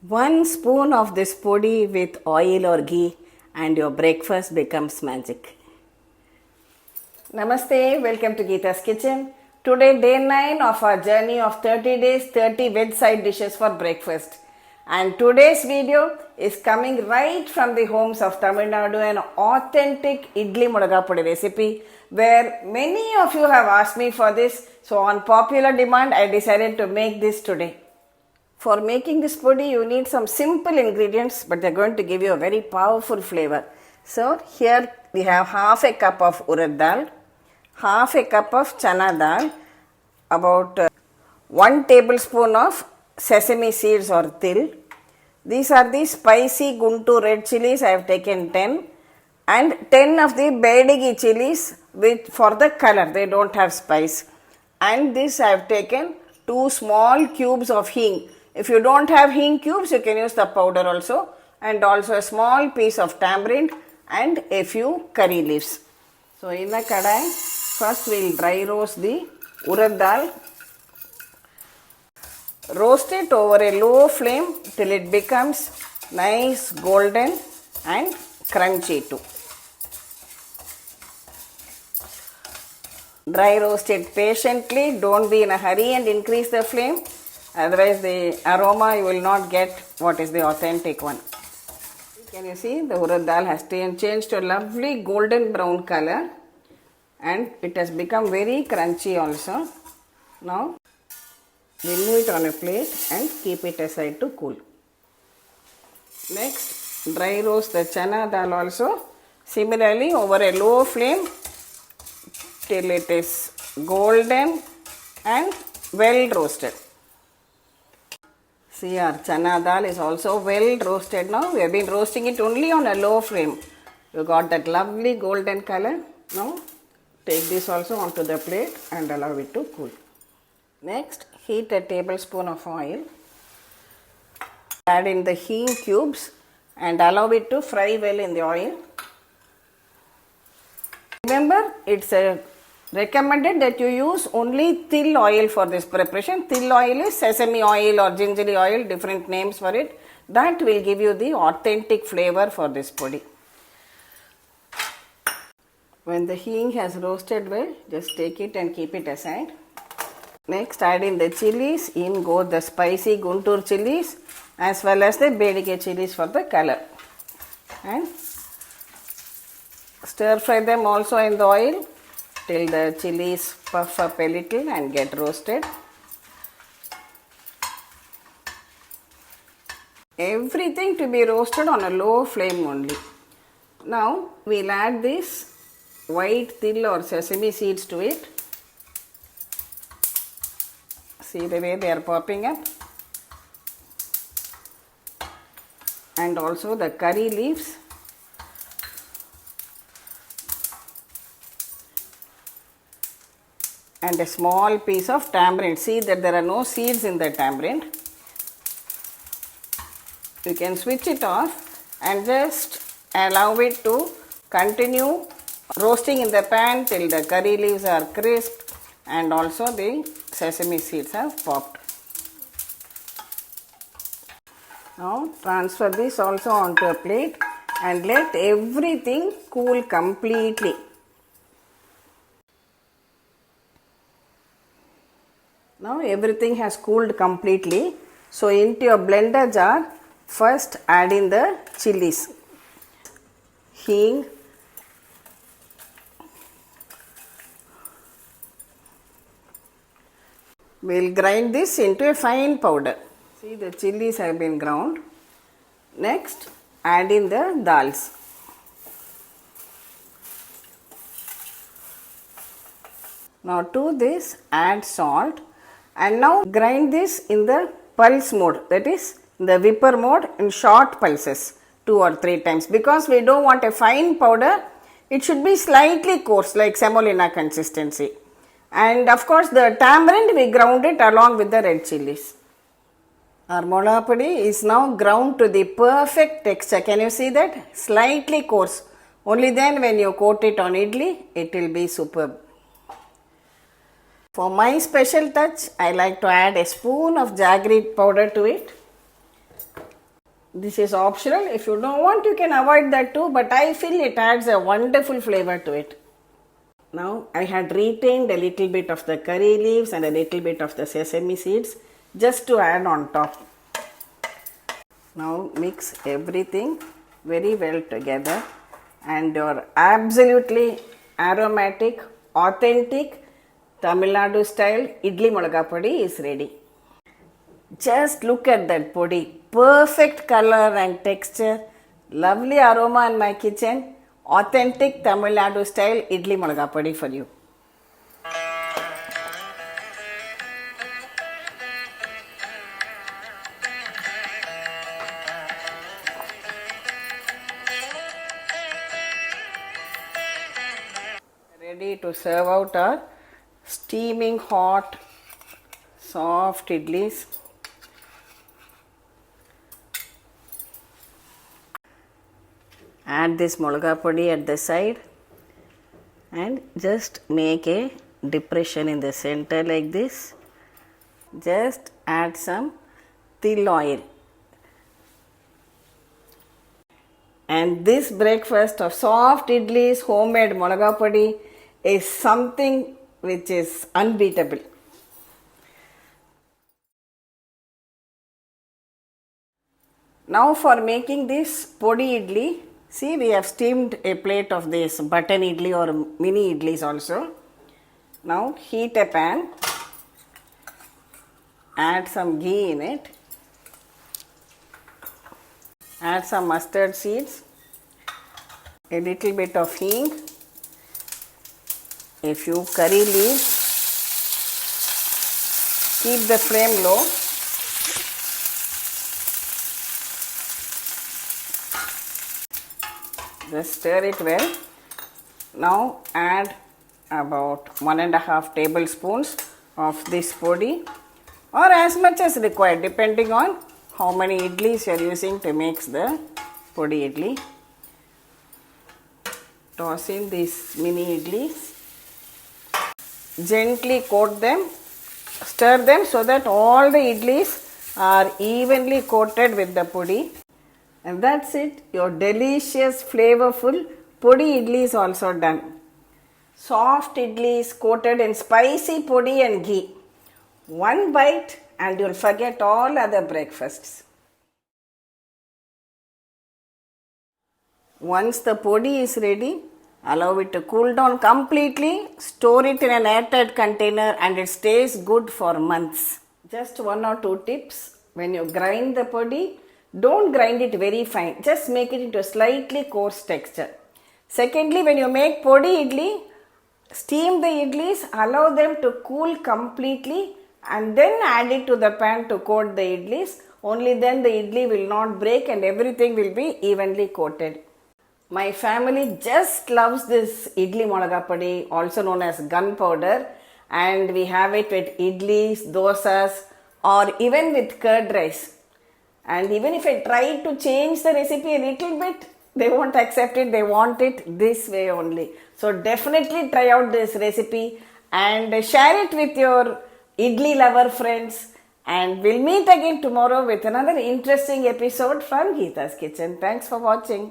One spoon of this podi with oil or ghee and your breakfast becomes magic. Namaste, welcome to Gita's Kitchen. Today day 9 of our journey of 30 days, 30 veg side dishes for breakfast. And today's video is coming right from the homes of Tamil Nadu, an authentic Idli Milagai Podi recipe where many of you have asked me for this. So on popular demand, I decided to make this today. For making this podi, you need some simple ingredients, but they're going to give you a very powerful flavor. So here we have half a cup of Urad Dal, half a cup of Channa Dal, about 1 tablespoon of Sesame Seeds or til. These are the spicy Guntur red chillis. I have taken 10 and 10 of the Byadagi Chillis for the color. They don't have spice. And this I have taken 2 small cubes of Hing. If you don't have Hing cubes, you can use the powder also, and also a small piece of tamarind and a few curry leaves. So in the kadai, first we will dry roast the Urad Dal. Roast it over a low flame till it becomes nice golden and crunchy too. Dry roast it patiently, don't be in a hurry and increase the flame. Otherwise the aroma you will not get what is the authentic one. Can you see the Urad Dal has changed to a lovely golden brown color and it has become very crunchy also. Now remove it on a plate and keep it aside to cool. Next, dry roast the Channa Dal also, similarly over a low flame till it is golden and well roasted. See, our Channa Dal is also well roasted now. We have been roasting it only on a low flame. You got that lovely golden color. Now take this also onto the plate and allow it to cool. Next, heat a tablespoon of oil. Add in the Hing cubes and allow it to fry well in the oil. Remember, it's recommended that you use only til oil for this preparation. Til oil is sesame oil or gingery oil, different names for it. That will give you the authentic flavor for this podi. When the Hing has roasted well, just take it and keep it aside. Next, add in the chillis. In go the spicy Guntur chillis as well as the Byadagi chillis for the color. And stir fry them also in the oil till the chillis puff up a little and get roasted. Everything to be roasted on a low flame only. Now we will add this white til or sesame seeds to it. See the way they are popping up. And also the curry leaves. And a small piece of tamarind. See that there are no seeds in the tamarind. You can switch it off and just allow it to continue roasting in the pan till the curry leaves are crisp and also the sesame seeds have popped. Now transfer this also onto a plate and let everything cool completely. Now everything has cooled completely. So into your blender jar, first add in the chillis, Hing, we'll grind this into a fine powder. See, the chillis have been ground. Next, add in the dals. Now to this add salt. And now grind this in the pulse mode, that is the whipper mode in short pulses 2 or 3 times, because we don't want a fine powder. It should be slightly coarse like semolina consistency. And of course the tamarind we ground it along with the red chillis. Our Milagai Podi is now ground to the perfect texture. Can you see that? Slightly coarse. Only then when you coat it on idli, it will be superb. For my special touch, I like to add a spoon of Jaggery powder to it. This is optional. If you don't want, you can avoid that too, but I feel it adds a wonderful flavor to it. Now I had retained a little bit of the curry leaves and a little bit of the sesame seeds just to add on top. Now mix everything very well together and your absolutely aromatic, authentic Tamil Nadu style Idli Milagai Podi is ready. Just look at that podi. Perfect color and texture. Lovely aroma in my kitchen. Authentic Tamil Nadu style Idli Milagai Podi for you. Ready to serve out our steaming hot soft idlis. Add this milagai podi at the side and just make a depression in the center like this. Just add some til oil. And this breakfast of soft idlis, homemade milagai podi is something which is unbeatable. Now for making this podi idli, see, we have steamed a plate of this button idli or mini idlis also. Now heat a pan, add some ghee in it, add some mustard seeds, a little bit of hing, a few curry leaves. Keep the flame low. Just stir it well. Now add about 1.5 tablespoons of this podi or as much as required depending on how many idlis you are using to make the podi idli. Toss in these mini idlis. Gently coat them, stir them so that all the idlis are evenly coated with the podi. And that's it, your delicious, flavorful podi idli is also done. Soft idlis coated in spicy podi and ghee. One bite and you'll forget all other breakfasts. Once the podi is ready, allow it to cool down completely, store it in an airtight container and it stays good for months. Just 1 or 2 tips. When you grind the podi, don't grind it very fine, just make it into a slightly coarse texture. Secondly, when you make podi idli, steam the idlis, allow them to cool completely and then add it to the pan to coat the idlis. Only then the idli will not break and everything will be evenly coated. My family just loves this Idli Milagai Podi, also known as gunpowder, and we have it with idlis, dosas or even with curd rice. And even if I try to change the recipe a little bit, they won't accept it. They want it this way only. So definitely try out this recipe and share it with your idli lover friends. And we'll meet again tomorrow with another interesting episode from Gita's Kitchen. Thanks for watching.